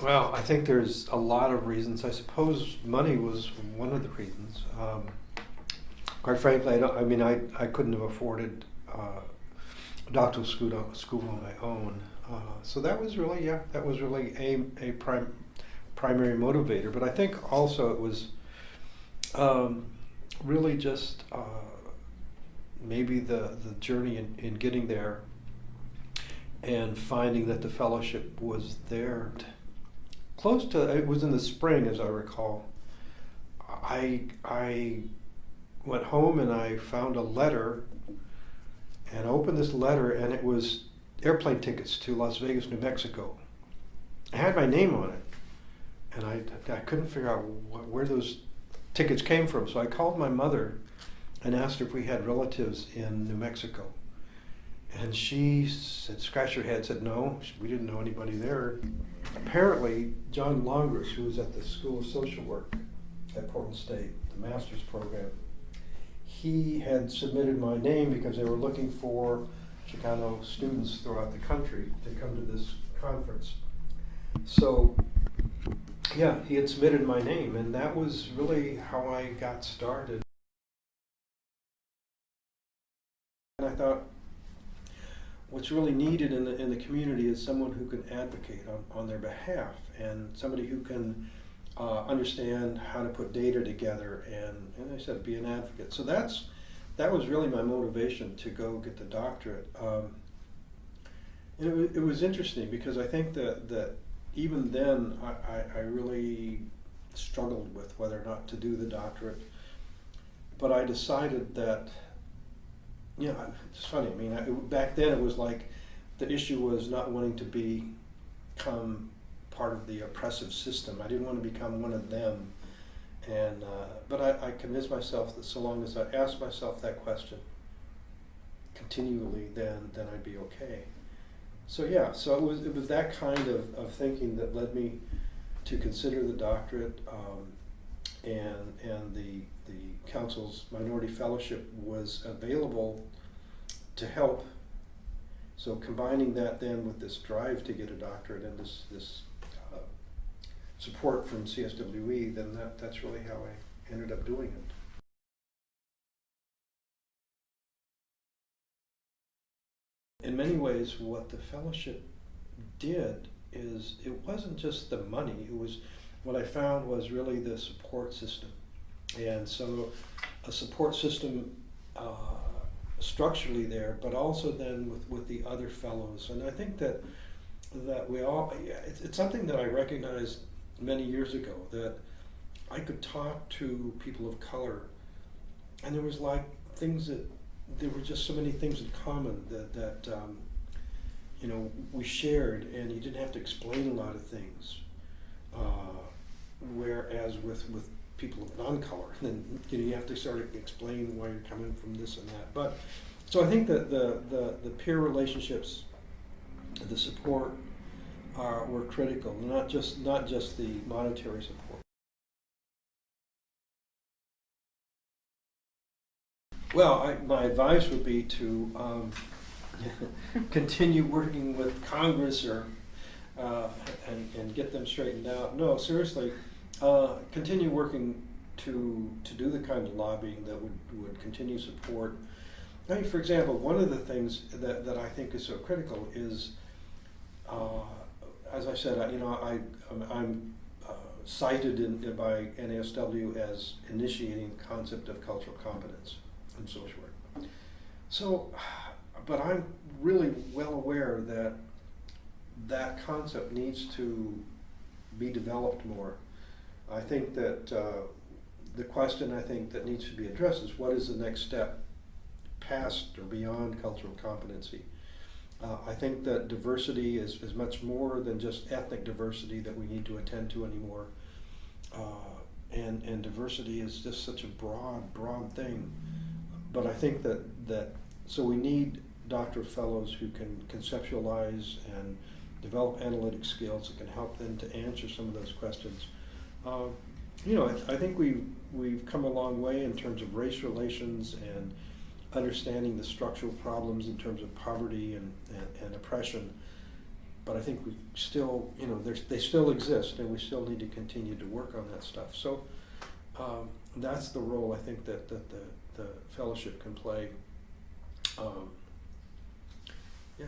Well, I think there's a lot of reasons. I suppose money was one of the reasons. Quite frankly, I couldn't have afforded a doctoral school on my own. So that was really, a primary motivator. But I think also it was really just maybe the journey in getting there and finding that the fellowship was there. Close to, it was in the spring, as I recall. I went home and I found a letter and opened this letter, and it was airplane tickets to Las Vegas, New Mexico. I had my name on it, and I couldn't figure out where those tickets came from. So I called my mother and asked her if we had relatives in New Mexico. And she said, scratched her head, said no, we didn't know anybody there. Apparently, John Longers, who was at the School of Social Work at Portland State, the master's program, he had submitted my name because they were looking for Chicano students throughout the country to come to this conference. So, yeah, he had submitted my name, and that was really how I got started. And I thought, what's really needed in the community is someone who can advocate on their behalf, and somebody who can understand how to put data together and I said, be an advocate. So that was really my motivation to go get the doctorate. And it was interesting because I think that even then I really struggled with whether or not to do the doctorate. But I decided that, yeah, it's funny. I mean, back then it was like the issue was not wanting to become part of the oppressive system. I didn't want to become one of them. And but I convinced myself that so long as I asked myself that question continually, then I'd be okay. So yeah, so it was that kind of thinking that led me to consider the doctorate, and the council's minority fellowship was available to help. So combining that then with this drive to get a doctorate and this support from CSWE, then that's really how I ended up doing it. In many ways, what the fellowship did is it wasn't just the money. It was, what I found was really the support system. And so a support system structurally there, but also then with the other fellows. And I think that we all, it's something that I recognized many years ago, that I could talk to people of color, and there was like things that, there were just so many things in common that you know, we shared, and you didn't have to explain a lot of things. Whereas with people of non-color, then you have to sort of explain why you're coming from this and that. But so I think that the peer relationships, the support were critical, not just the monetary support. Well, my advice would be to continue working with Congress or and get them straightened out. No, seriously, continue working to do the kind of lobbying that would continue support. I mean, for example, one of the things that I think is so critical is, as I said, I'm cited by NASW as initiating the concept of cultural competence in social work. So, but I'm really well aware that that concept needs to be developed more. I think that the question I think that needs to be addressed is, what is the next step past or beyond cultural competency? I think that diversity is much more than just ethnic diversity that we need to attend to anymore. And diversity is just such a broad thing. But I think that so we need doctoral fellows who can conceptualize and develop analytic skills that can help them to answer some of those questions. I think we've come a long way in terms of race relations and understanding the structural problems in terms of poverty and oppression. but I think we still, they still exist, and we still need to continue to work on that stuff. So that's the role I think that the fellowship can play. Yeah.